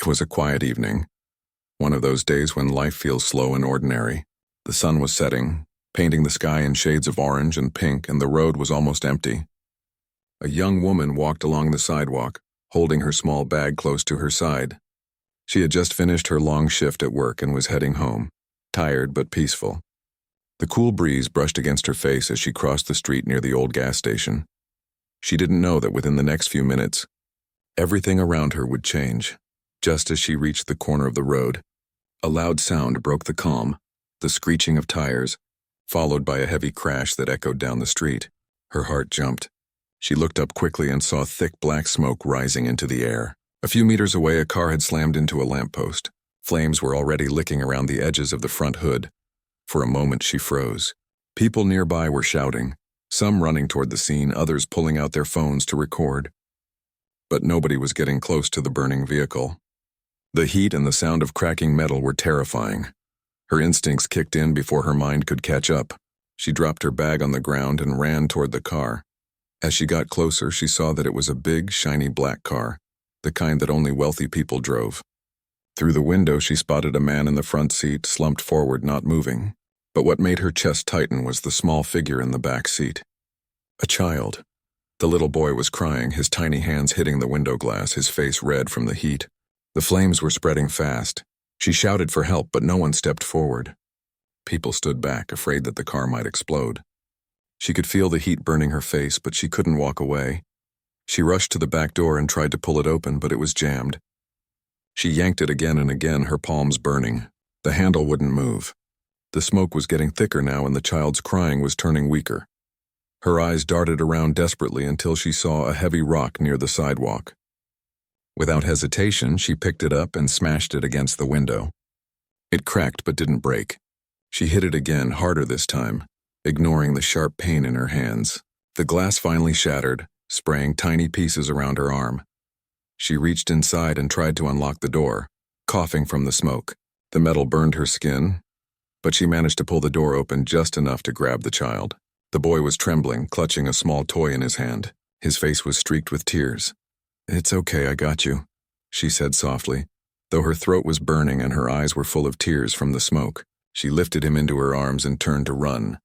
It was a quiet evening, one of those days when life feels slow and ordinary. The sun was setting, painting the sky in shades of orange and pink, and the road was almost empty. A young woman walked along the sidewalk, holding her small bag close to her side. She had just finished her long shift at work and was heading home, tired but peaceful. The cool breeze brushed against her face as she crossed the street near the old gas station. She didn't know that within the next few minutes, everything around her would change. Just as she reached the corner of the road, a loud sound broke the calm, the screeching of tires, followed by a heavy crash that echoed down the street. Her heart jumped. She looked up quickly and saw thick black smoke rising into the air. A few meters away, a car had slammed into a lamppost. Flames were already licking around the edges of the front hood. For a moment, she froze. People nearby were shouting, some running toward the scene, others pulling out their phones to record. But nobody was getting close to the burning vehicle. The heat and the sound of cracking metal were terrifying. Her instincts kicked in before her mind could catch up. She dropped her bag on the ground and ran toward the car. As she got closer, she saw that it was a big, shiny black car, the kind that only wealthy people drove. Through the window, she spotted a man in the front seat, slumped forward, not moving. But what made her chest tighten was the small figure in the back seat. A child. The little boy was crying, his tiny hands hitting the window glass, his face red from the heat. The flames were spreading fast. She shouted for help, but no one stepped forward. People stood back, afraid that the car might explode. She could feel the heat burning her face, but she couldn't walk away. She rushed to the back door and tried to pull it open, but it was jammed. She yanked it again and again, her palms burning. The handle wouldn't move. The smoke was getting thicker now, and the child's crying was turning weaker. Her eyes darted around desperately until she saw a heavy rock near the sidewalk. Without hesitation, she picked it up and smashed it against the window. It cracked but didn't break. She hit it again, harder this time, ignoring the sharp pain in her hands. The glass finally shattered, spraying tiny pieces around her arm. She reached inside and tried to unlock the door, coughing from the smoke. The metal burned her skin, but she managed to pull the door open just enough to grab the child. The boy was trembling, clutching a small toy in his hand. His face was streaked with tears. "It's okay, I got you," she said softly. Though her throat was burning and her eyes were full of tears from the smoke, she lifted him into her arms and turned to run.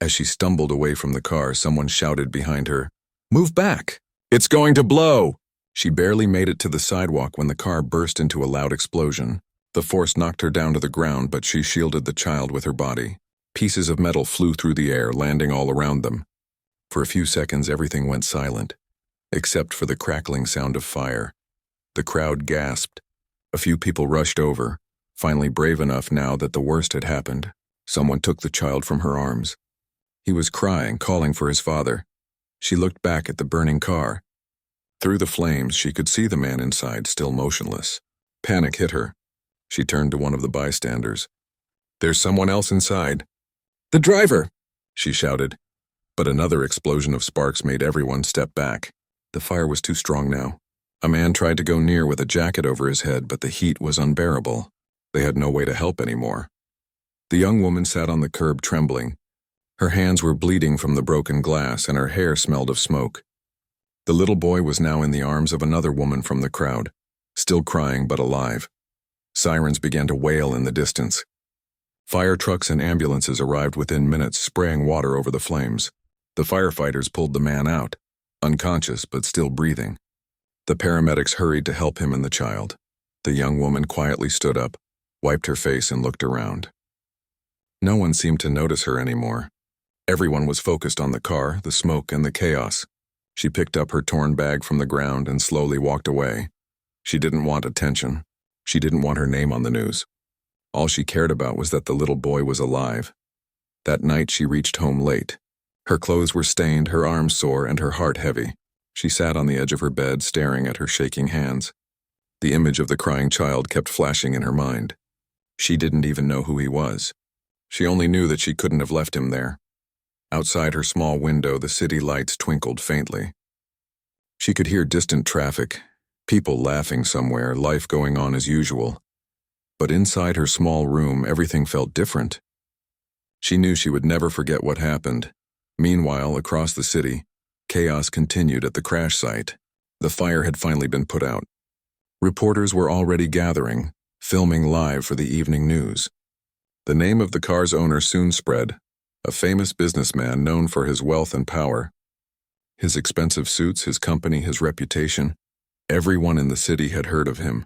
As she stumbled away from the car, someone shouted behind her, "Move back! It's going to blow!" She barely made it to the sidewalk when the car burst into a loud explosion. The force knocked her down to the ground, but she shielded the child with her body. Pieces of metal flew through the air, landing all around them. For a few seconds, everything went silent, except for the crackling sound of fire. The crowd gasped. A few people rushed over, finally brave enough now that the worst had happened. Someone took the child from her arms. He was crying, calling for his father. She looked back at the burning car. Through the flames, she could see the man inside, still motionless. Panic hit her. She turned to one of the bystanders. "There's someone else inside." "The driver!" she shouted. But another explosion of sparks made everyone step back. The fire was too strong now. A man tried to go near with a jacket over his head, but the heat was unbearable. They had no way to help anymore. The young woman sat on the curb trembling. Her hands were bleeding from the broken glass, and her hair smelled of smoke. The little boy was now in the arms of another woman from the crowd, still crying but alive. Sirens began to wail in the distance. Fire trucks and ambulances arrived within minutes, spraying water over the flames. The firefighters pulled the man out, unconscious but still breathing. The paramedics hurried to help him and the child. The young woman quietly stood up, wiped her face, and looked around. No one seemed to notice her anymore. Everyone was focused on the car, the smoke, and the chaos. She picked up her torn bag from the ground and slowly walked away. She didn't want attention. She didn't want her name on the news. All she cared about was that the little boy was alive. That night she reached home late. Her clothes were stained, her arms sore, and her heart heavy. She sat on the edge of her bed, staring at her shaking hands. The image of the crying child kept flashing in her mind. She didn't even know who he was. She only knew that she couldn't have left him there. Outside her small window, the city lights twinkled faintly. She could hear distant traffic, people laughing somewhere, life going on as usual. But inside her small room, everything felt different. She knew she would never forget what happened. Meanwhile, across the city, chaos continued at the crash site. The fire had finally been put out. Reporters were already gathering, filming live for the evening news. The name of the car's owner soon spread, a famous businessman known for his wealth and power. His expensive suits, his company, his reputation. Everyone in the city had heard of him.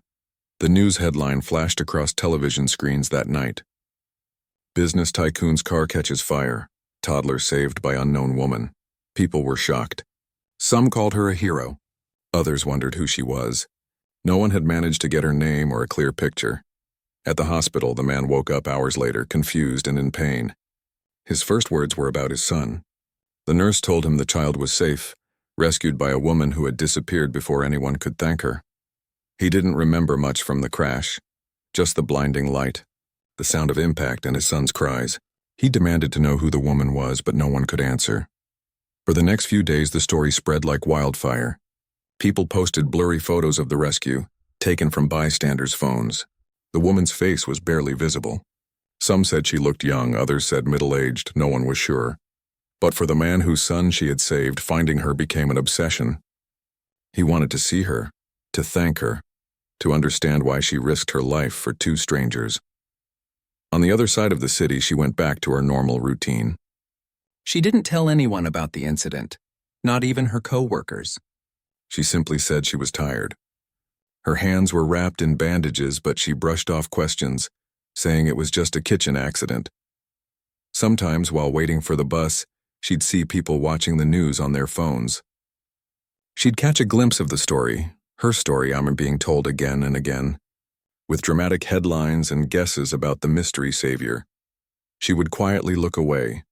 The news headline flashed across television screens that night. Business tycoon's car catches fire. Toddler saved by unknown woman. People were shocked. Some called her a hero. Others wondered who she was. No one had managed to get her name or a clear picture. At the hospital, the man woke up hours later, confused and in pain. His first words were about his son. The nurse told him the child was safe, rescued by a woman who had disappeared before anyone could thank her. He didn't remember much from the crash, just the blinding light, the sound of impact and his son's cries. He demanded to know who the woman was, but no one could answer. For the next few days, the story spread like wildfire. People posted blurry photos of the rescue, taken from bystanders' phones. The woman's face was barely visible. Some said she looked young, others said middle-aged, no one was sure. But for the man whose son she had saved, finding her became an obsession. He wanted to see her, to thank her, to understand why she risked her life for two strangers. On the other side of the city, she went back to her normal routine. She didn't tell anyone about the incident, not even her co-workers. She simply said she was tired. Her hands were wrapped in bandages, but she brushed off questions, saying it was just a kitchen accident. Sometimes, while waiting for the bus, she'd see people watching the news on their phones. She'd catch a glimpse of the story, her story I'm being told again and again, with dramatic headlines and guesses about the mystery savior. She would quietly look away,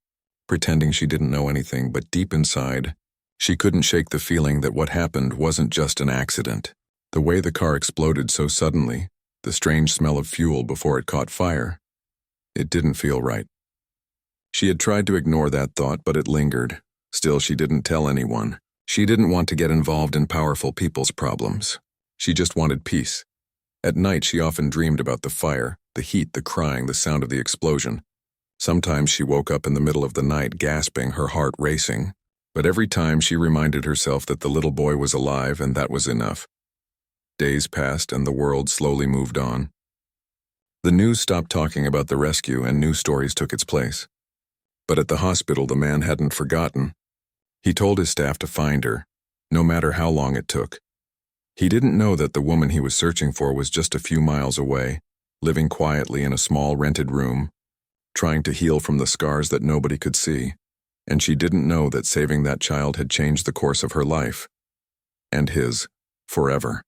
pretending she didn't know anything, but deep inside, she couldn't shake the feeling that what happened wasn't just an accident. The way the car exploded so suddenly, the strange smell of fuel before it caught fire, it didn't feel right. She had tried to ignore that thought, but it lingered. Still, she didn't tell anyone. She didn't want to get involved in powerful people's problems. She just wanted peace. At night, she often dreamed about the fire, the heat, the crying, the sound of the explosion. Sometimes she woke up in the middle of the night, gasping, her heart racing. But every time she reminded herself that the little boy was alive, and that was enough. Days passed and the world slowly moved on. The news stopped talking about the rescue and new stories took its place. But at the hospital, the man hadn't forgotten. He told his staff to find her, no matter how long it took. He didn't know that the woman he was searching for was just a few miles away, living quietly in a small rented room, trying to heal from the scars that nobody could see. And she didn't know that saving that child had changed the course of her life, and his, forever.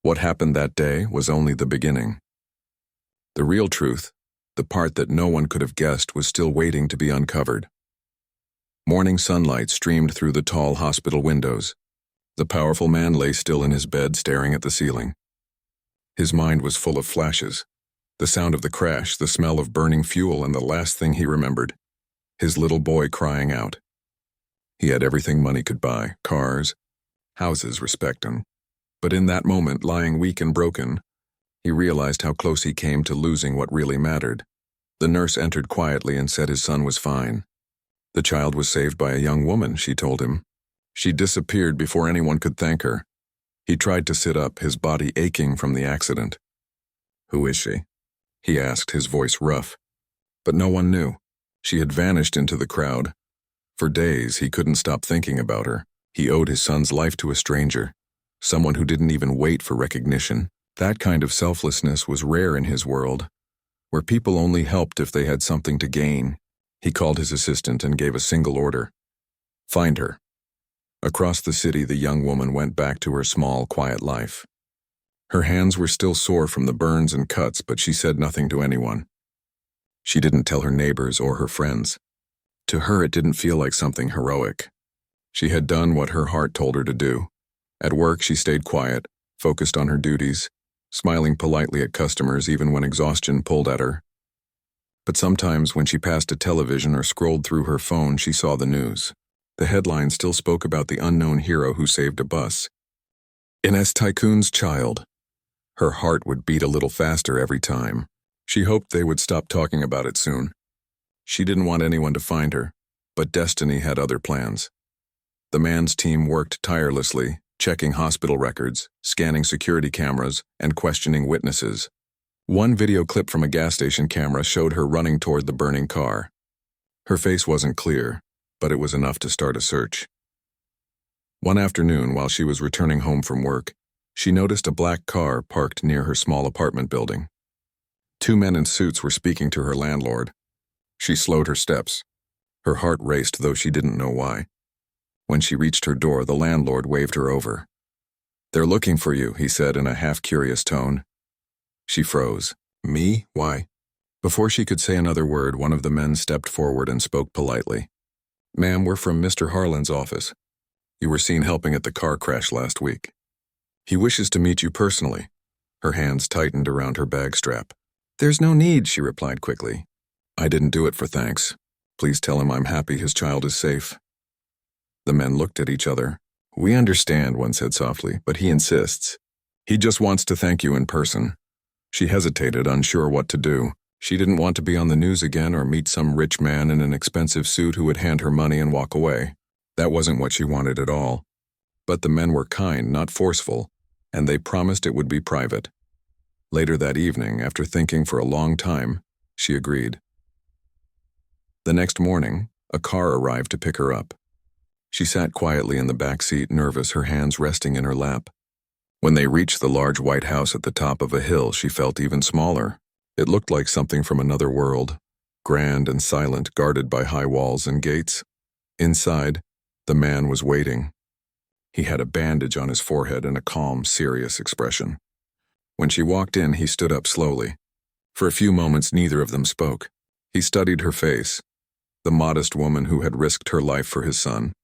What happened that day was only the beginning. The real truth, the part that no one could have guessed, was still waiting to be uncovered. Morning sunlight streamed through the tall hospital windows. The powerful man lay still in his bed, staring at the ceiling. His mind was full of flashes. The sound of the crash, the smell of burning fuel, and the last thing he remembered, his little boy crying out. He had everything money could buy, cars, houses, respect him. But in that moment, lying weak and broken, he realized how close he came to losing what really mattered. The nurse entered quietly and said his son was fine. The child was saved by a young woman, she told him. She disappeared before anyone could thank her. He tried to sit up, his body aching from the accident. "Who is she?" he asked, his voice rough. But no one knew. She had vanished into the crowd. For days, he couldn't stop thinking about her. He owed his son's life to a stranger, someone who didn't even wait for recognition. That kind of selflessness was rare in his world, where people only helped if they had something to gain. He called his assistant and gave a single order: find her. Across the city, the young woman went back to her small, quiet life. Her hands were still sore from the burns and cuts, but she said nothing to anyone. She didn't tell her neighbors or her friends. To her, it didn't feel like something heroic. She had done what her heart told her to do. At work, she stayed quiet, focused on her duties, smiling politely at customers even when exhaustion pulled at her. But sometimes when she passed a television or scrolled through her phone, she saw the news. The headlines still spoke about the unknown hero who saved a bus. Ines Tycoon's child. Her heart would beat a little faster every time. She hoped they would stop talking about it soon. She didn't want anyone to find her, but destiny had other plans. The man's team worked tirelessly, checking hospital records, scanning security cameras, and questioning witnesses. One video clip from a gas station camera showed her running toward the burning car. Her face wasn't clear, but it was enough to start a search. One afternoon, while she was returning home from work, she noticed a black car parked near her small apartment building. Two men in suits were speaking to her landlord. She slowed her steps. Her heart raced, though she didn't know why. When she reached her door, the landlord waved her over. "They're looking for you," he said in a half-curious tone. She froze. "Me? Why?" Before she could say another word, one of the men stepped forward and spoke politely. "Ma'am, we're from Mr. Harlan's office. You were seen helping at the car crash last week. He wishes to meet you personally." Her hands tightened around her bag strap. "There's no need," she replied quickly. "I didn't do it for thanks. Please tell him I'm happy his child is safe." The men looked at each other. "We understand," one said softly, "but he insists. He just wants to thank you in person." She hesitated, unsure what to do. She didn't want to be on the news again or meet some rich man in an expensive suit who would hand her money and walk away. That wasn't what she wanted at all. But the men were kind, not forceful, and they promised it would be private. Later that evening, after thinking for a long time, she agreed. The next morning, a car arrived to pick her up. She sat quietly in the back seat, nervous, her hands resting in her lap. When they reached the large white house at the top of a hill, she felt even smaller. It looked like something from another world, grand and silent, guarded by high walls and gates. Inside, the man was waiting. He had a bandage on his forehead and a calm, serious expression. When she walked in, he stood up slowly. For a few moments, neither of them spoke. He studied her face, the modest woman who had risked her life for his son,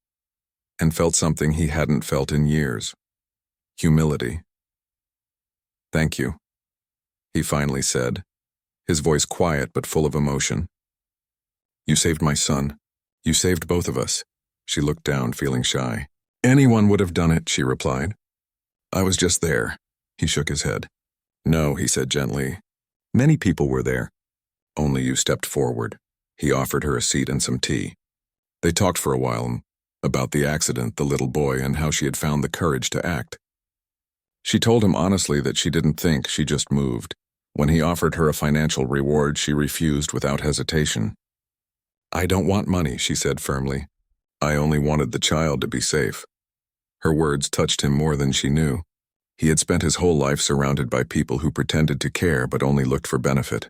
and felt something he hadn't felt in years: humility. "Thank you," he finally said, his voice quiet but full of emotion. "You saved my son. You saved both of us." She looked down, feeling shy. "Anyone would have done it," she replied. "I was just there." He shook his head. "No," he said gently. "Many people were there. Only you stepped forward." He offered her a seat and some tea. They talked for a while about the accident, the little boy, and how she had found the courage to act. She told him honestly that she didn't think, she just moved. When he offered her a financial reward, she refused without hesitation. "I don't want money," she said firmly. "I only wanted the child to be safe." Her words touched him more than she knew. He had spent his whole life surrounded by people who pretended to care but only looked for benefit.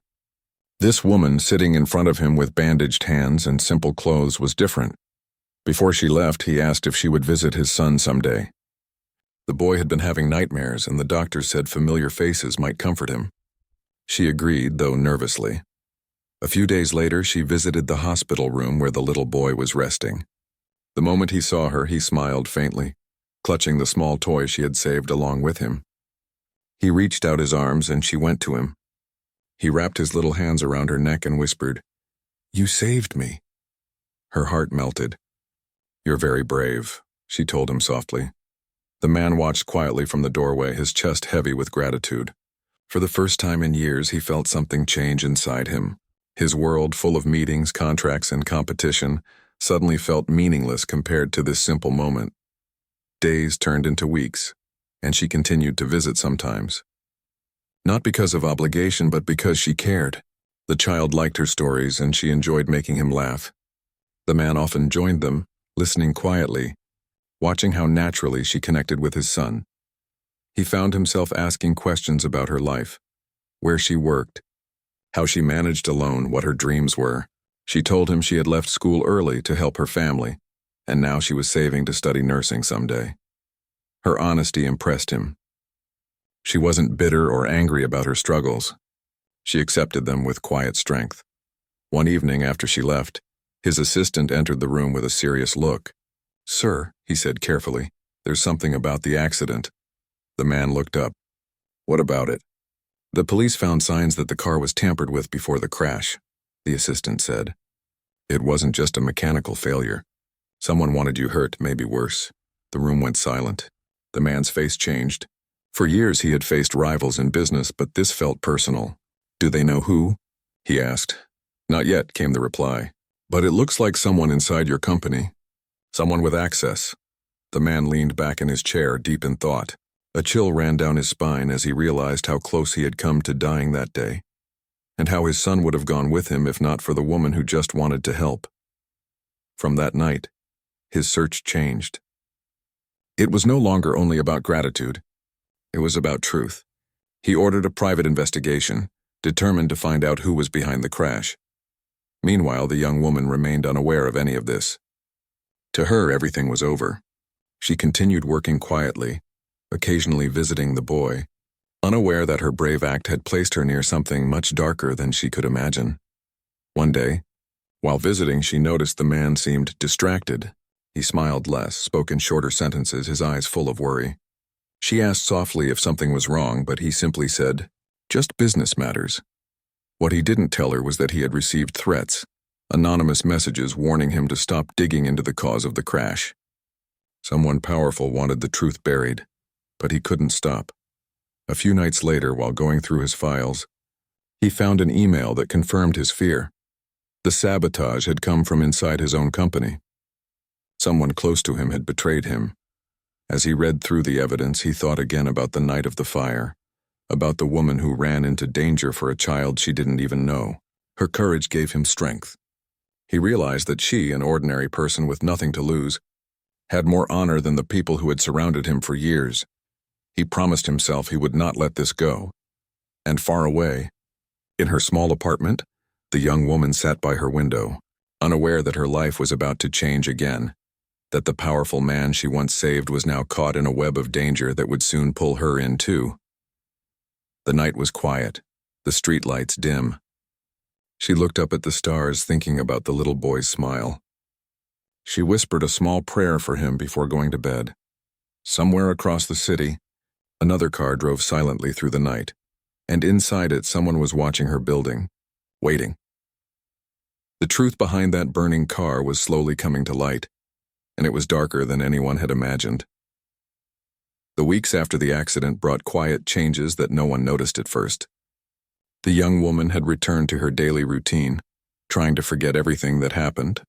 This woman, sitting in front of him with bandaged hands and simple clothes, was different. Before she left, he asked if she would visit his son someday. The boy had been having nightmares, and the doctors said familiar faces might comfort him. She agreed, though nervously. A few days later, she visited the hospital room where the little boy was resting. The moment he saw her, he smiled faintly, clutching the small toy she had saved along with him. He reached out his arms, and she went to him. He wrapped his little hands around her neck and whispered, "You saved me." Her heart melted. "You're very brave," she told him softly. The man watched quietly from the doorway, his chest heavy with gratitude. For the first time in years, he felt something change inside him. His world, full of meetings, contracts, and competition, suddenly felt meaningless compared to this simple moment. Days turned into weeks, and she continued to visit sometimes. Not because of obligation, but because she cared. The child liked her stories, and she enjoyed making him laugh. The man often joined them, listening quietly, watching how naturally she connected with his son. He found himself asking questions about her life, where she worked, how she managed alone, what her dreams were. She told him she had left school early to help her family, and now she was saving to study nursing someday. Her honesty impressed him. She wasn't bitter or angry about her struggles. She accepted them with quiet strength. One evening after she left, his assistant entered the room with a serious look. "Sir," he said carefully, "there's something about the accident." The man looked up. "What about it?" "The police found signs that the car was tampered with before the crash," the assistant said. "It wasn't just a mechanical failure. Someone wanted you hurt, maybe worse." The room went silent. The man's face changed. For years he had faced rivals in business, but this felt personal. "Do they know who?" he asked. "Not yet," came the reply. "But it looks like someone inside your company. Someone with access." The man leaned back in his chair, deep in thought. A chill ran down his spine as he realized how close he had come to dying that day, and how his son would have gone with him if not for the woman who just wanted to help. From that night, his search changed. It was no longer only about gratitude. It was about truth. He ordered a private investigation, determined to find out who was behind the crash. Meanwhile, the young woman remained unaware of any of this. To her, everything was over. She continued working quietly, occasionally visiting the boy, unaware that her brave act had placed her near something much darker than she could imagine. One day, while visiting, she noticed the man seemed distracted. He smiled less, spoke in shorter sentences, his eyes full of worry. She asked softly if something was wrong, but he simply said, "Just business matters." What he didn't tell her was that he had received threats, anonymous messages warning him to stop digging into the cause of the crash. Someone powerful wanted the truth buried, but he couldn't stop. A few nights later, while going through his files, he found an email that confirmed his fear. The sabotage had come from inside his own company. Someone close to him had betrayed him. As he read through the evidence, he thought again about the night of the fire, about the woman who ran into danger for a child she didn't even know. Her courage gave him strength. He realized that she, an ordinary person with nothing to lose, had more honor than the people who had surrounded him for years. He promised himself he would not let this go. And far away, in her small apartment, the young woman sat by her window, unaware that her life was about to change again, that the powerful man she once saved was now caught in a web of danger that would soon pull her in too. The night was quiet, the streetlights dim. She looked up at the stars, thinking about the little boy's smile. She whispered a small prayer for him before going to bed. Somewhere across the city, another car drove silently through the night, and inside it someone was watching her building, waiting. The truth behind that burning car was slowly coming to light, and it was darker than anyone had imagined. The weeks after the accident brought quiet changes that no one noticed at first. The young woman had returned to her daily routine, trying to forget everything that happened.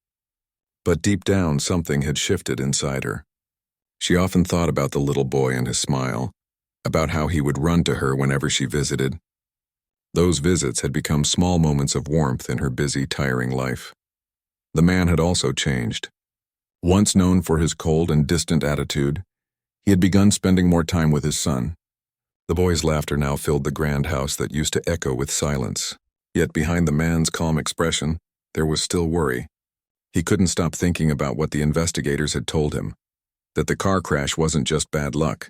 But deep down, something had shifted inside her. She often thought about the little boy and his smile, about how he would run to her whenever she visited. Those visits had become small moments of warmth in her busy, tiring life. The man had also changed. Once known for his cold and distant attitude, he had begun spending more time with his son. The boy's laughter now filled the grand house that used to echo with silence. Yet behind the man's calm expression, there was still worry. He couldn't stop thinking about what the investigators had told him, that the car crash wasn't just bad luck.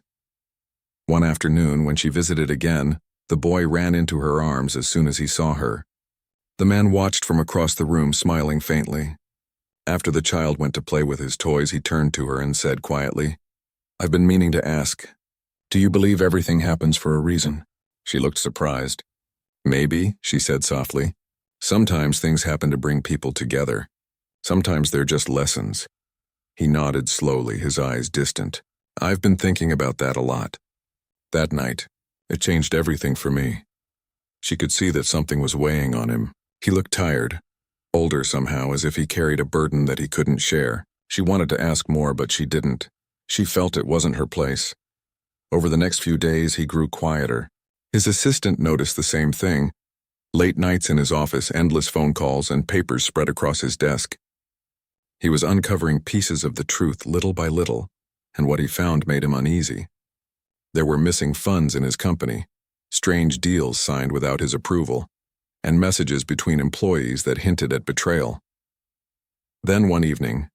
One afternoon, when she visited again, the boy ran into her arms as soon as he saw her. The man watched from across the room, smiling faintly. After the child went to play with his toys, he turned to her and said quietly, "I've been meaning to ask, do you believe everything happens for a reason?" She looked surprised. "Maybe," she said softly. "Sometimes things happen to bring people together. Sometimes they're just lessons." He nodded slowly, his eyes distant. "I've been thinking about that a lot. That night, it changed everything for me." She could see that something was weighing on him. He looked tired, older somehow, as if he carried a burden that he couldn't share. She wanted to ask more, but she didn't. She felt it wasn't her place. Over the next few days, he grew quieter. His assistant noticed the same thing. Late nights in his office, endless phone calls, and papers spread across his desk. He was uncovering pieces of the truth little by little, and what he found made him uneasy. There were missing funds in his company, strange deals signed without his approval, and messages between employees that hinted at betrayal. Then one evening,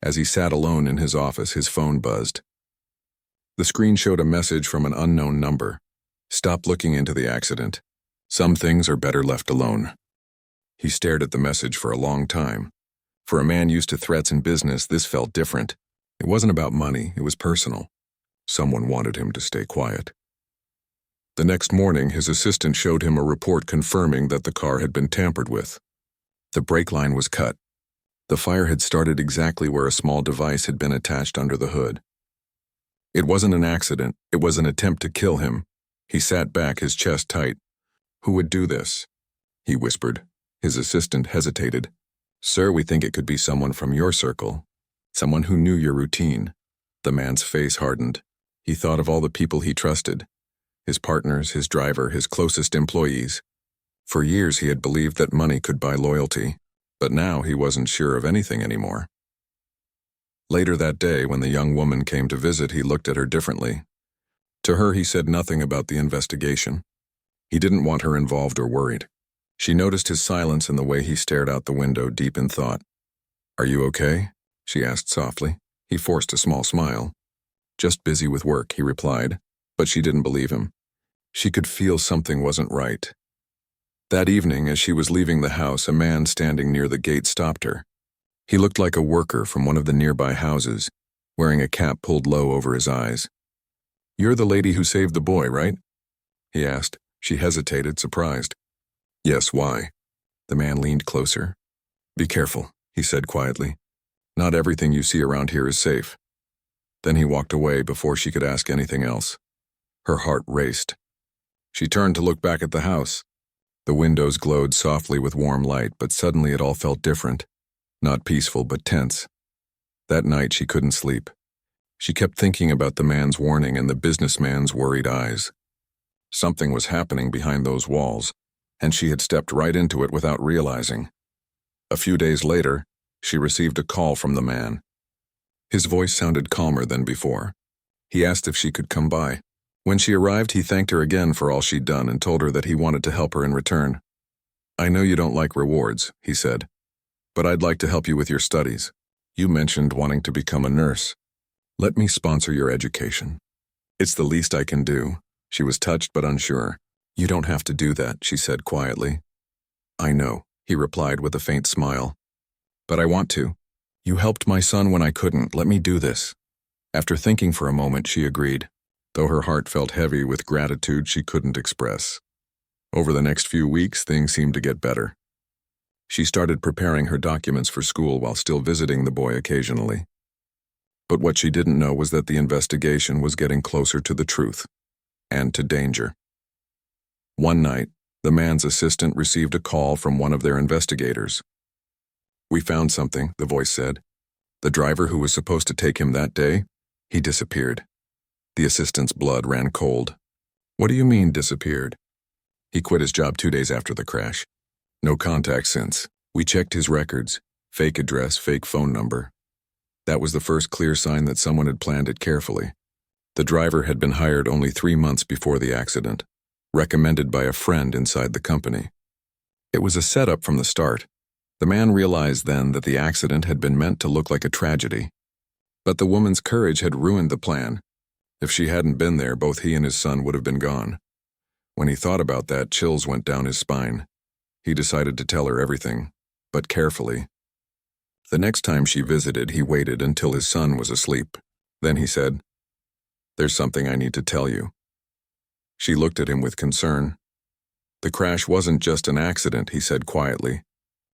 as he sat alone in his office, his phone buzzed. The screen showed a message from an unknown number. "Stop looking into the accident. Some things are better left alone." He stared at the message for a long time. For a man used to threats in business, this felt different. It wasn't about money, it was personal. Someone wanted him to stay quiet. The next morning, his assistant showed him a report confirming that the car had been tampered with. The brake line was cut. The fire had started exactly where a small device had been attached under the hood. It wasn't an accident, it was an attempt to kill him. He sat back, his chest tight. "Who would do this?" he whispered. His assistant hesitated. "Sir, we think it could be someone from your circle, someone who knew your routine." The man's face hardened. He thought of all the people he trusted. His partners, his driver, his closest employees. For years he had believed that money could buy loyalty, but now he wasn't sure of anything anymore. Later that day, when the young woman came to visit, he looked at her differently. To her, he said nothing about the investigation. He didn't want her involved or worried. She noticed his silence and the way he stared out the window, deep in thought. "Are you okay?" she asked softly. He forced a small smile. "Just busy with work," he replied, but she didn't believe him. She could feel something wasn't right. That evening, as she was leaving the house, a man standing near the gate stopped her. He looked like a worker from one of the nearby houses, wearing a cap pulled low over his eyes. "You're the lady who saved the boy, right?" he asked. She hesitated, surprised. "Yes, why?" The man leaned closer. "Be careful," he said quietly. "Not everything you see around here is safe." Then he walked away before she could ask anything else. Her heart raced. She turned to look back at the house. The windows glowed softly with warm light, but suddenly it all felt different. Not peaceful, but tense. That night she couldn't sleep. She kept thinking about the man's warning and the businessman's worried eyes. Something was happening behind those walls, and she had stepped right into it without realizing. A few days later, she received a call from the man. His voice sounded calmer than before. He asked if she could come by. When she arrived, he thanked her again for all she'd done and told her that he wanted to help her in return. "I know you don't like rewards," he said, "but I'd like to help you with your studies. You mentioned wanting to become a nurse. Let me sponsor your education. It's the least I can do." She was touched but unsure. "You don't have to do that," she said quietly. "I know," he replied with a faint smile. "But I want to. You helped my son when I couldn't. Let me do this." After thinking for a moment, she agreed, though her heart felt heavy with gratitude she couldn't express. Over the next few weeks, things seemed to get better. She started preparing her documents for school while still visiting the boy occasionally. But what she didn't know was that the investigation was getting closer to the truth, and to danger. One night, the man's assistant received a call from one of their investigators. "We found something," the voice said. "The driver who was supposed to take him that day, he disappeared." The assistant's blood ran cold. "What do you mean, disappeared?" "He quit his job 2 days after the crash. No contact since. We checked his records. Fake address, fake phone number. That was the first clear sign that someone had planned it carefully. The driver had been hired only 3 months before the accident, recommended by a friend inside the company. It was a setup from the start. The man realized then that the accident had been meant to look like a tragedy. But the woman's courage had ruined the plan. If she hadn't been there, both he and his son would have been gone. When he thought about that, chills went down his spine. He decided to tell her everything, but carefully. The next time she visited, he waited until his son was asleep. Then he said, "There's something I need to tell you." She looked at him with concern. "The crash wasn't just an accident," he said quietly.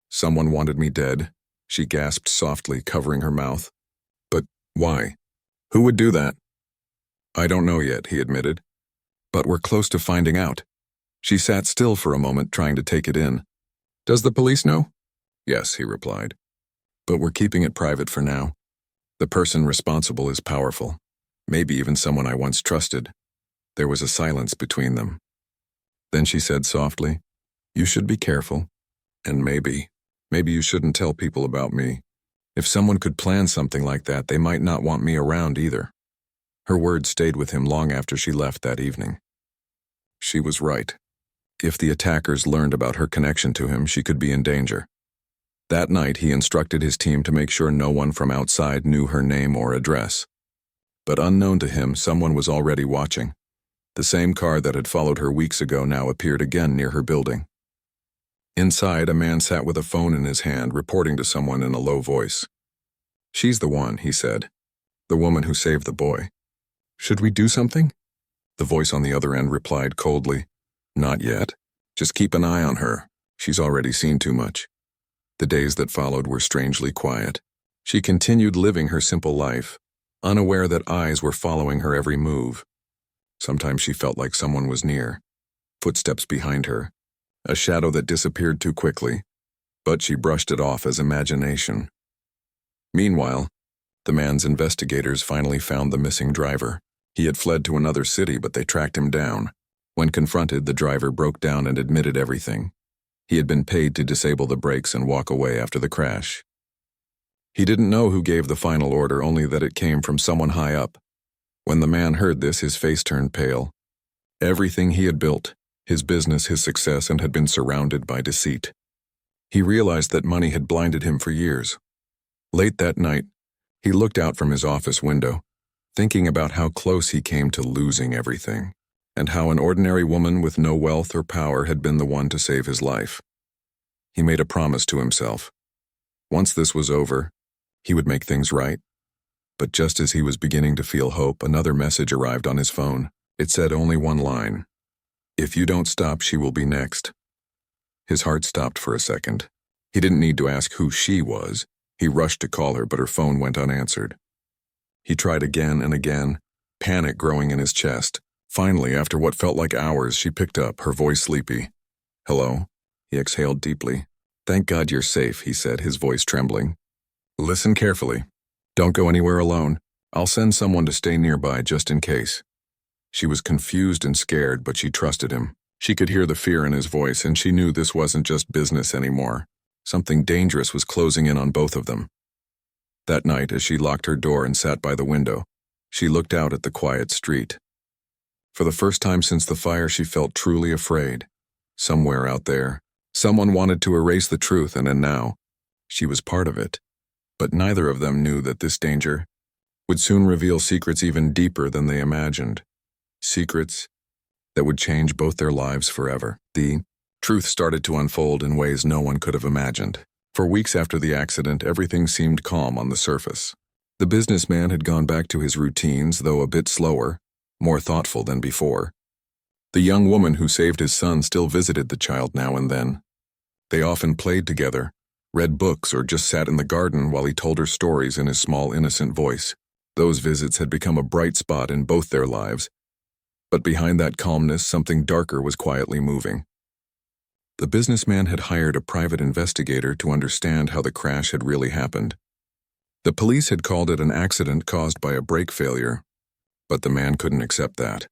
"Someone wanted me dead," she gasped softly, covering her mouth. "But why? Who would do that?" "I don't know yet," he admitted. "But we're close to finding out." She sat still for a moment, trying to take it in. "Does the police know?" "Yes," he replied. "But we're keeping it private for now. The person responsible is powerful. Maybe even someone I once trusted." There was a silence between them. Then she said softly, "You should be careful. And maybe you shouldn't tell people about me. If someone could plan something like that, they might not want me around either." Her words stayed with him long after she left that evening. She was right. If the attackers learned about her connection to him, she could be in danger. That night, he instructed his team to make sure no one from outside knew her name or address. But unknown to him, someone was already watching. The same car that had followed her weeks ago now appeared again near her building. Inside, a man sat with a phone in his hand, reporting to someone in a low voice. "She's the one," he said. "The woman who saved the boy." "Should we do something?" The voice on the other end replied coldly, "Not yet. Just keep an eye on her. She's already seen too much." The days that followed were strangely quiet. She continued living her simple life, unaware that eyes were following her every move. Sometimes she felt like someone was near, footsteps behind her, a shadow that disappeared too quickly, but she brushed it off as imagination. Meanwhile, The man's investigators finally found the missing driver. He had fled to another city, but they tracked him down. When confronted, the driver broke down and admitted everything. He had been paid to disable the brakes and walk away after the crash. He didn't know who gave the final order, only that it came from someone high up. When the man heard this, his face turned pale. Everything he had built, his business, his success, and had been surrounded by deceit. He realized that money had blinded him for years. Late that night, he looked out from his office window, thinking about how close he came to losing everything, and how an ordinary woman with no wealth or power had been the one to save his life. He made a promise to himself. Once this was over, he would make things right. But just as he was beginning to feel hope, another message arrived on his phone. It said only one line: "If you don't stop, she will be next." His heart stopped for a second. He didn't need to ask who she was. He rushed to call her, but her phone went unanswered. He tried again and again, panic growing in his chest. Finally, after what felt like hours, she picked up, her voice sleepy. "Hello?" He exhaled deeply. "Thank God you're safe," he said, his voice trembling. "Listen carefully. Don't go anywhere alone. I'll send someone to stay nearby just in case." She was confused and scared, but she trusted him. She could hear the fear in his voice, and she knew this wasn't just business anymore. Something dangerous was closing in on both of them. That night, as she locked her door and sat by the window, she looked out at the quiet street. For the first time since the fire, she felt truly afraid. Somewhere out there, someone wanted to erase the truth, and now, she was part of it. But neither of them knew that this danger would soon reveal secrets even deeper than they imagined. Secrets that would change both their lives forever. The truth started to unfold in ways no one could have imagined. For weeks after the accident, everything seemed calm on the surface. The businessman had gone back to his routines, though a bit slower, more thoughtful than before. The young woman who saved his son still visited the child now and then. They often played together, read books, or just sat in the garden while he told her stories in his small, innocent voice. Those visits had become a bright spot in both their lives. But behind that calmness, something darker was quietly moving. The businessman had hired a private investigator to understand how the crash had really happened. The police had called it an accident caused by a brake failure, but the man couldn't accept that.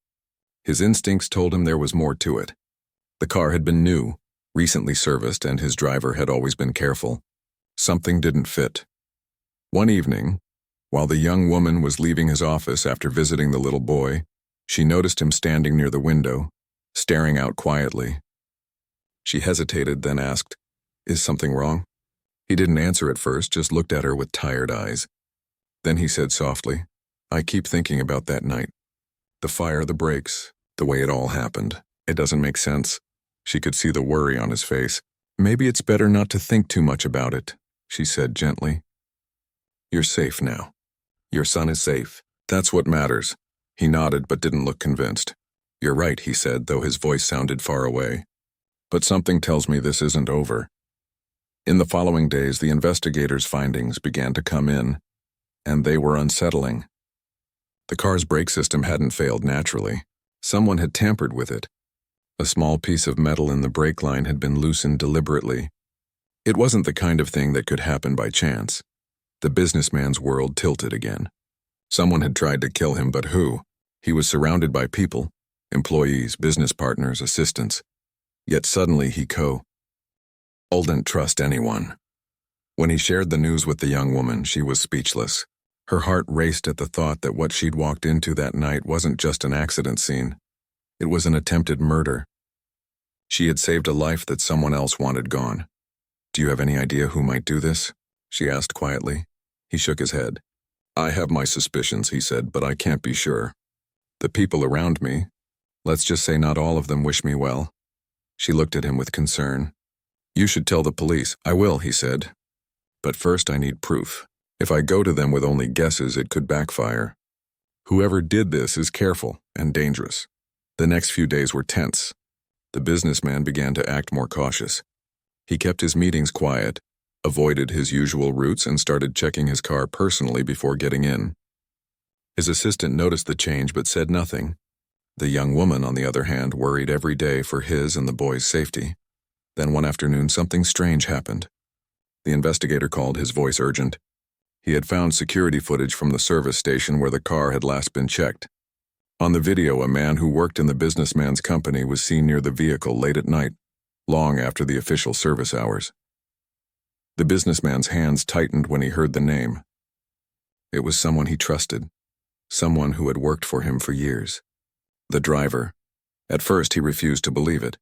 His instincts told him there was more to it. The car had been new, recently serviced, and his driver had always been careful. Something didn't fit. One evening, while the young woman was leaving his office after visiting the little boy, she noticed him standing near the window, staring out quietly. She hesitated, then asked, "Is something wrong?" He didn't answer at first, just looked at her with tired eyes. Then he said softly, "I keep thinking about that night. The fire, the brakes, the way it all happened. It doesn't make sense." She could see the worry on his face. "Maybe it's better not to think too much about it," she said gently. "You're safe now. Your son is safe. That's what matters." He nodded but didn't look convinced. "You're right," he said, though his voice sounded far away. "But something tells me this isn't over." In the following days, the investigators' findings began to come in, and they were unsettling. The car's brake system hadn't failed naturally. Someone had tampered with it. A small piece of metal in the brake line had been loosened deliberately. It wasn't the kind of thing that could happen by chance. The businessman's world tilted again. Someone had tried to kill him, but who? He was surrounded by people, employees, business partners, assistants. Yet suddenly he couldn't trust anyone. When he shared the news with the young woman, she was speechless. Her heart raced at the thought that what she'd walked into that night wasn't just an accident scene. It was an attempted murder. She had saved a life that someone else wanted gone. "Do you have any idea who might do this?" she asked quietly. He shook his head. "I have my suspicions," he said, "but I can't be sure. The people around me, let's just say not all of them wish me well." She looked at him with concern. "You should tell the police." "I will," he said. "But first I need proof. If I go to them with only guesses, it could backfire. Whoever did this is careful and dangerous." The next few days were tense. The businessman began to act more cautious. He kept his meetings quiet, avoided his usual routes, and started checking his car personally before getting in. His assistant noticed the change but said nothing. The young woman, on the other hand, worried every day for his and the boy's safety. Then one afternoon, something strange happened. The investigator called, his voice urgent. He had found security footage from the service station where the car had last been checked. On the video, a man who worked in the businessman's company was seen near the vehicle late at night, long after the official service hours. The businessman's hands tightened when he heard the name. It was someone he trusted, someone who had worked for him for years. The driver. At first, he refused to believe it.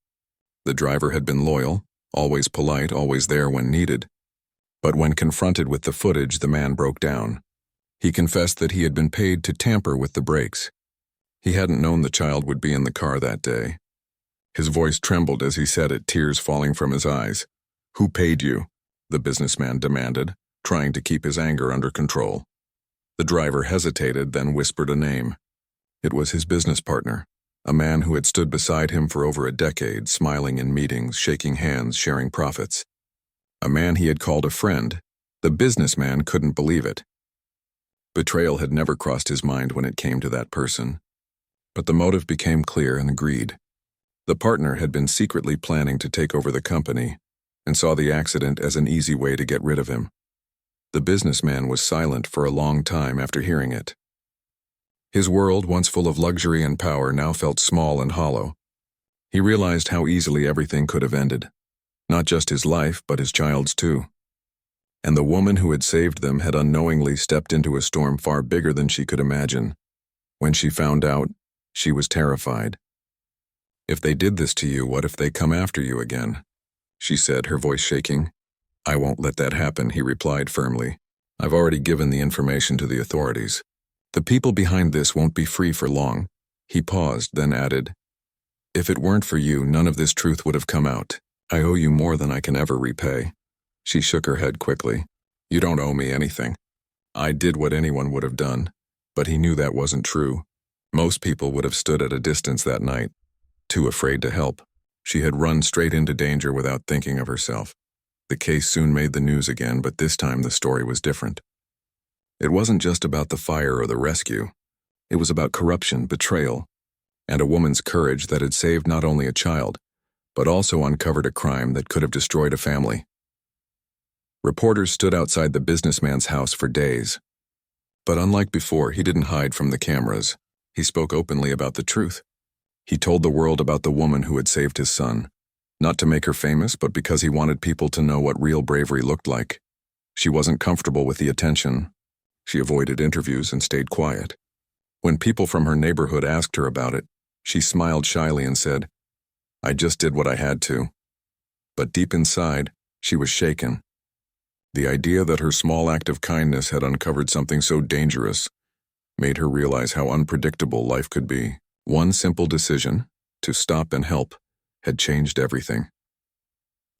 The driver had been loyal, always polite, always there when needed. But when confronted with the footage, the man broke down. He confessed that he had been paid to tamper with the brakes. He hadn't known the child would be in the car that day. His voice trembled as he said it, tears falling from his eyes. "Who paid you?" the businessman demanded, trying to keep his anger under control. The driver hesitated, then whispered a name. It was his business partner, a man who had stood beside him for over a decade, smiling in meetings, shaking hands, sharing profits. A man he had called a friend. The businessman couldn't believe it. Betrayal had never crossed his mind when it came to that person. But the motive became clear and greed. The partner had been secretly planning to take over the company and saw the accident as an easy way to get rid of him. The businessman was silent for a long time after hearing it. His world, once full of luxury and power, now felt small and hollow. He realized how easily everything could have ended. Not just his life, but his child's too. And the woman who had saved them had unknowingly stepped into a storm far bigger than she could imagine. When she found out, she was terrified. "If they did this to you, what if they come after you again?" she said, her voice shaking. "I won't let that happen," he replied firmly. "I've already given the information to the authorities. The people behind this won't be free for long." He paused, then added, "If it weren't for you, none of this truth would have come out. I owe you more than I can ever repay." She shook her head quickly. "You don't owe me anything. I did what anyone would have done." But he knew that wasn't true. Most people would have stood at a distance that night, too afraid to help. She had run straight into danger without thinking of herself. The case soon made the news again, but this time the story was different. It wasn't just about the fire or the rescue. It was about corruption, betrayal, and a woman's courage that had saved not only a child, but also uncovered a crime that could have destroyed a family. Reporters stood outside the businessman's house for days. But unlike before, he didn't hide from the cameras. He spoke openly about the truth. He told the world about the woman who had saved his son, not to make her famous, but because he wanted people to know what real bravery looked like. She wasn't comfortable with the attention. She avoided interviews and stayed quiet. When people from her neighborhood asked her about it, she smiled shyly and said, "I just did what I had to." But deep inside, she was shaken. The idea that her small act of kindness had uncovered something so dangerous made her realize how unpredictable life could be. One simple decision, to stop and help, had changed everything.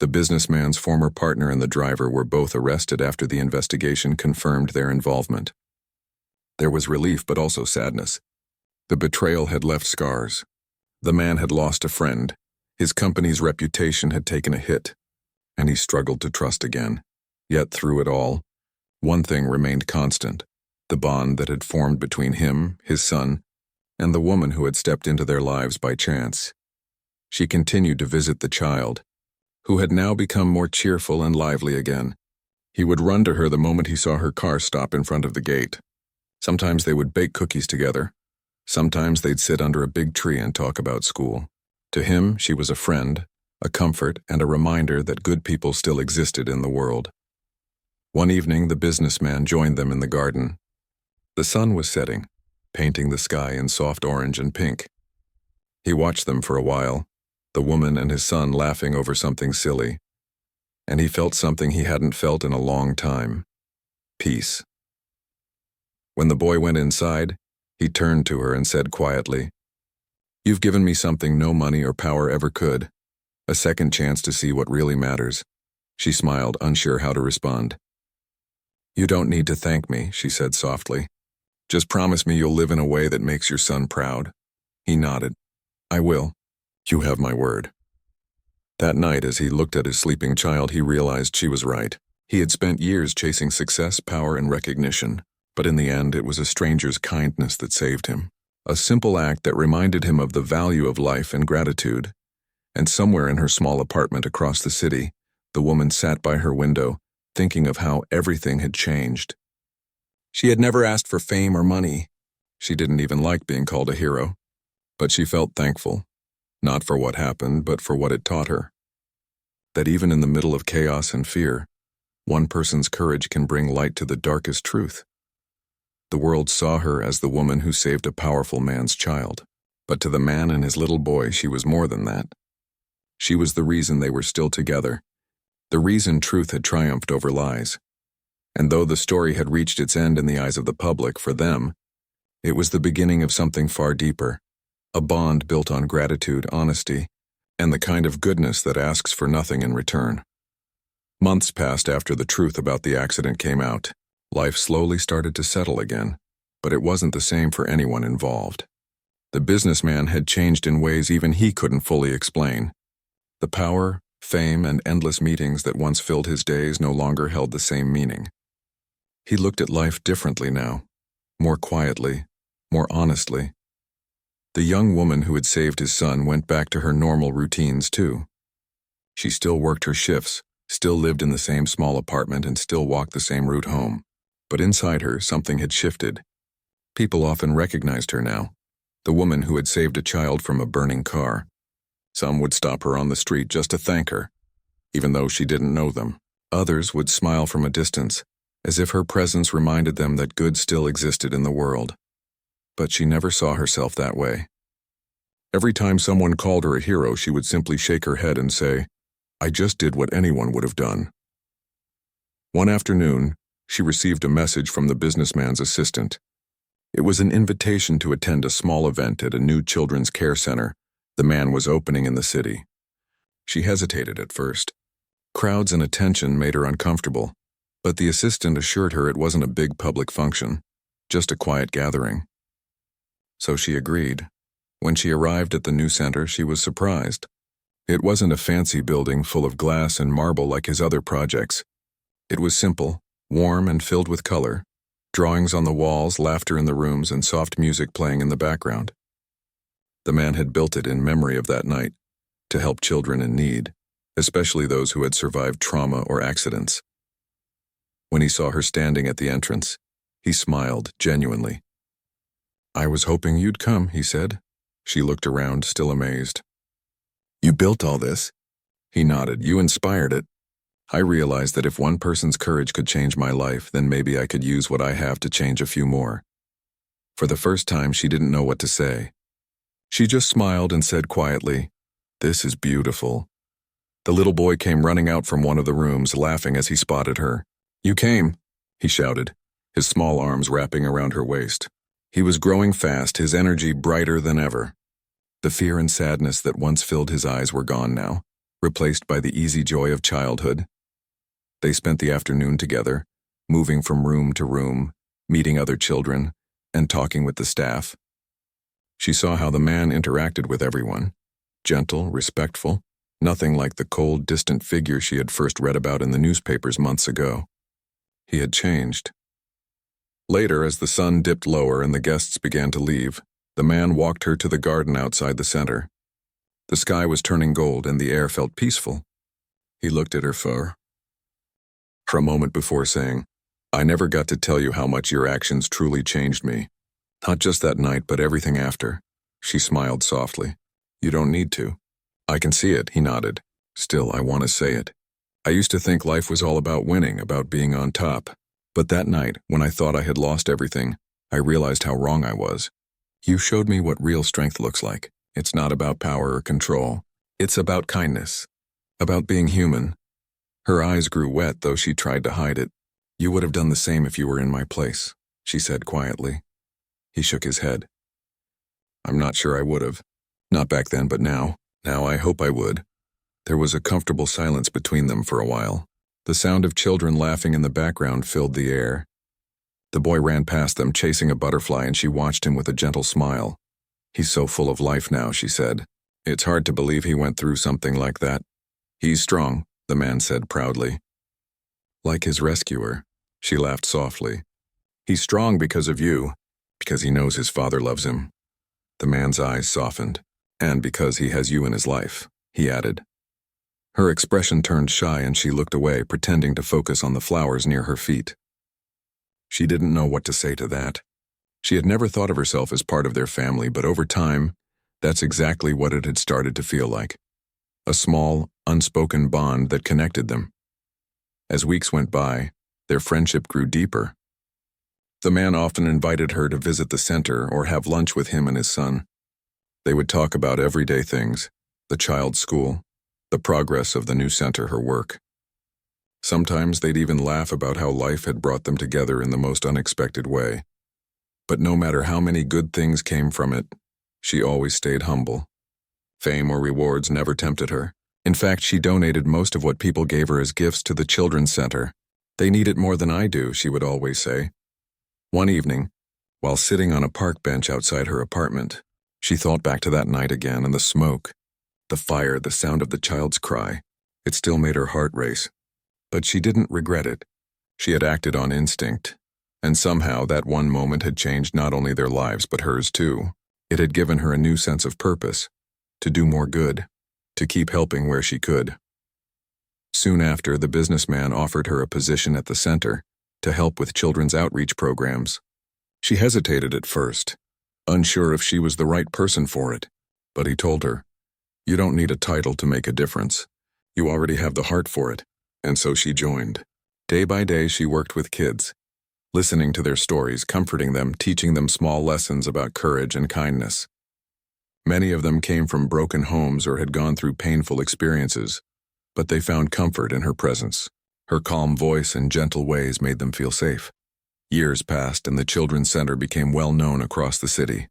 The businessman's former partner and the driver were both arrested after the investigation confirmed their involvement. There was relief but also sadness. The betrayal had left scars. The man had lost a friend. His company's reputation had taken a hit, and he struggled to trust again. Yet through it all, one thing remained constant: the bond that had formed between him, his son, and the woman who had stepped into their lives by chance. She continued to visit the child, who had now become more cheerful and lively again. He would run to her the moment he saw her car stop in front of the gate. Sometimes they would bake cookies together. Sometimes they'd sit under a big tree and talk about school. To him, she was a friend, a comfort, and a reminder that good people still existed in the world. One evening, the businessman joined them in the garden. The sun was setting, painting the sky in soft orange and pink. He watched them for a while, the woman and his son laughing over something silly, and he felt something he hadn't felt in a long time: peace. When the boy went inside, he turned to her and said quietly, "You've given me something no money or power ever could, a second chance to see what really matters." She smiled, unsure how to respond. "You don't need to thank me," she said softly. "Just promise me you'll live in a way that makes your son proud." He nodded. "I will. You have my word." That night, as he looked at his sleeping child, he realized she was right. He had spent years chasing success, power, and recognition, but in the end, it was a stranger's kindness that saved him. A simple act that reminded him of the value of life and gratitude. And somewhere in her small apartment across the city, the woman sat by her window, thinking of how everything had changed. She had never asked for fame or money. She didn't even like being called a hero. But she felt thankful, not for what happened, but for what it taught her. That even in the middle of chaos and fear, one person's courage can bring light to the darkest truth. The world saw her as the woman who saved a powerful man's child. But to the man and his little boy, she was more than that. She was the reason they were still together, the reason truth had triumphed over lies. And though the story had reached its end in the eyes of the public, for them, it was the beginning of something far deeper, a bond built on gratitude, honesty, and the kind of goodness that asks for nothing in return. Months passed after the truth about the accident came out. Life slowly started to settle again, but it wasn't the same for anyone involved. The businessman had changed in ways even he couldn't fully explain. The power, fame, and endless meetings that once filled his days no longer held the same meaning. He looked at life differently now, more quietly, more honestly. The young woman who had saved his son went back to her normal routines too. She still worked her shifts, still lived in the same small apartment, and still walked the same route home. But inside her, something had shifted. People often recognized her now, the woman who had saved a child from a burning car. Some would stop her on the street just to thank her, even though she didn't know them. Others would smile from a distance, as if her presence reminded them that good still existed in the world. But she never saw herself that way. Every time someone called her a hero, she would simply shake her head and say, "I just did what anyone would have done." One afternoon, she received a message from the businessman's assistant. It was an invitation to attend a small event at a new children's care center the man was opening in the city. She hesitated at first. Crowds and attention made her uncomfortable, but the assistant assured her it wasn't a big public function, just a quiet gathering. So she agreed. When she arrived at the new center, she was surprised. It wasn't a fancy building full of glass and marble like his other projects. It was simple, warm, and filled with color. Drawings on the walls, laughter in the rooms, and soft music playing in the background. The man had built it in memory of that night, to help children in need, especially those who had survived trauma or accidents. When he saw her standing at the entrance, he smiled genuinely. "I was hoping you'd come," he said. She looked around, still amazed. "You built all this?" He nodded. "You inspired it. I realized that if one person's courage could change my life, then maybe I could use what I have to change a few more." For the first time, she didn't know what to say. She just smiled and said quietly, "This is beautiful." The little boy came running out from one of the rooms, laughing as he spotted her. "You came," he shouted, his small arms wrapping around her waist. He was growing fast, his energy brighter than ever. The fear and sadness that once filled his eyes were gone now, replaced by the easy joy of childhood. They spent the afternoon together, moving from room to room, meeting other children, and talking with the staff. She saw how the man interacted with everyone, gentle, respectful, nothing like the cold, distant figure she had first read about in the newspapers months ago. He had changed. Later, as the sun dipped lower and the guests began to leave, the man walked her to the garden outside the center. The sky was turning gold and the air felt peaceful. He looked at her for a moment before saying, "I never got to tell you how much your actions truly changed me. Not just that night, but everything after." She smiled softly. "You don't need to." "I can see it," he nodded. "Still, I want to say it. I used to think life was all about winning, about being on top. But that night, when I thought I had lost everything, I realized how wrong I was. You showed me what real strength looks like. It's not about power or control. It's about kindness. About being human." Her eyes grew wet, though she tried to hide it. "You would have done the same if you were in my place," she said quietly. He shook his head. "I'm not sure I would have. Not back then, but now. Now I hope I would." There was a comfortable silence between them for a while. The sound of children laughing in the background filled the air. The boy ran past them, chasing a butterfly, and she watched him with a gentle smile. "He's so full of life now," she said. "It's hard to believe he went through something like that." "He's strong," the man said proudly. "Like his rescuer," she laughed softly. "He's strong because of you, because he knows his father loves him." The man's eyes softened. "And because he has you in his life," he added. Her expression turned shy and she looked away, pretending to focus on the flowers near her feet. She didn't know what to say to that. She had never thought of herself as part of their family, but over time, that's exactly what it had started to feel like. A small, unspoken bond that connected them. As weeks went by, their friendship grew deeper. The man often invited her to visit the center or have lunch with him and his son. They would talk about everyday things, the child's school, the progress of the new center, her work. Sometimes they'd even laugh about how life had brought them together in the most unexpected way. But no matter how many good things came from it, she always stayed humble. Fame or rewards never tempted her. In fact, she donated most of what people gave her as gifts to the children's center. They need it more than I do, she would always say. One evening, while sitting on a park bench outside her apartment, she thought back to that night again, and the smoke, the fire, the sound of the child's cry. It still made her heart race. But she didn't regret it. She had acted on instinct, and somehow that one moment had changed not only their lives but hers too. It had given her a new sense of purpose, to do more good, to keep helping where she could. Soon after, the businessman offered her a position at the center to help with children's outreach programs. She hesitated at first, unsure if she was the right person for it, but he told her, "You don't need a title to make a difference. You already have the heart for it." And so she joined. Day by day, she worked with kids, listening to their stories, comforting them, teaching them small lessons about courage and kindness. Many of them came from broken homes or had gone through painful experiences, but they found comfort in her presence. Her calm voice and gentle ways made them feel safe. Years passed and the children's center became well known across the city.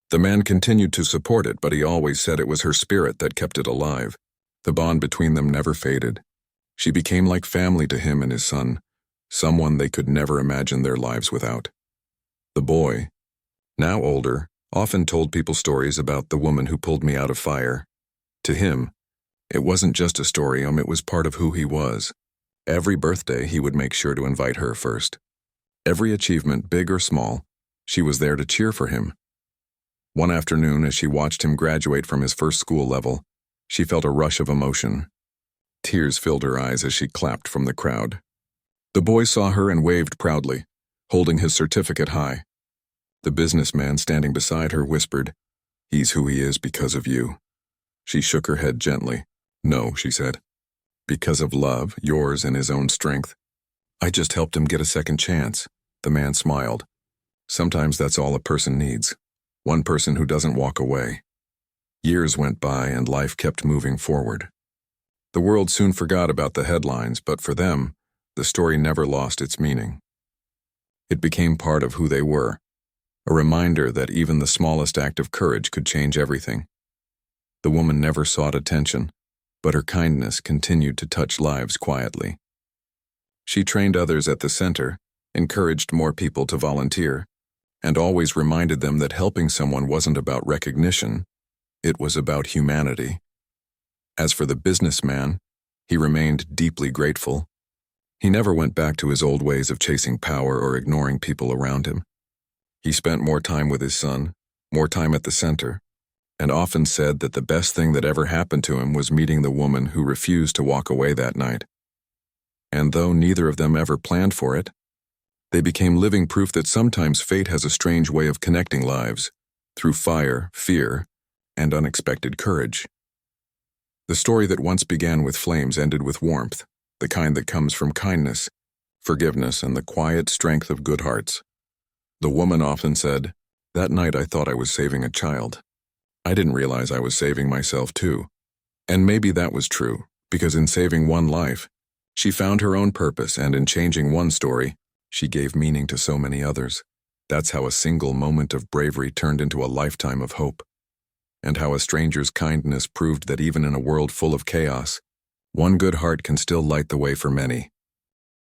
The man continued to support it, but he always said it was her spirit that kept it alive. The bond between them never faded. She became like family to him and his son, someone they could never imagine their lives without. The boy, now older, often told people stories about the woman who pulled me out of fire. To him, it wasn't just a story, it was part of who he was. Every birthday, he would make sure to invite her first. Every achievement, big or small, she was there to cheer for him. One afternoon, as she watched him graduate from his first school level, she felt a rush of emotion. Tears filled her eyes as she clapped from the crowd. The boy saw her and waved proudly, holding his certificate high. The businessman standing beside her whispered, "He's who he is because of you." She shook her head gently. "No," she said. "Because of love, yours and his own strength. I just helped him get a second chance." The man smiled. Sometimes that's all a person needs. One person who doesn't walk away. Years went by and life kept moving forward. The world soon forgot about the headlines, but for them, the story never lost its meaning. It became part of who they were, a reminder that even the smallest act of courage could change everything. The woman never sought attention, but her kindness continued to touch lives quietly. She trained others at the center, encouraged more people to volunteer, and always reminded them that helping someone wasn't about recognition, it was about humanity. As for the businessman, he remained deeply grateful. He never went back to his old ways of chasing power or ignoring people around him. He spent more time with his son, more time at the center, and often said that the best thing that ever happened to him was meeting the woman who refused to walk away that night. And though neither of them ever planned for it, they became living proof that sometimes fate has a strange way of connecting lives, through fire, fear, and unexpected courage. The story that once began with flames ended with warmth, the kind that comes from kindness, forgiveness, and the quiet strength of good hearts. The woman often said, "That night I thought I was saving a child. I didn't realize I was saving myself too." And maybe that was true, because in saving one life, she found her own purpose, and in changing one story, she gave meaning to so many others. That's how a single moment of bravery turned into a lifetime of hope. And how a stranger's kindness proved that even in a world full of chaos, one good heart can still light the way for many.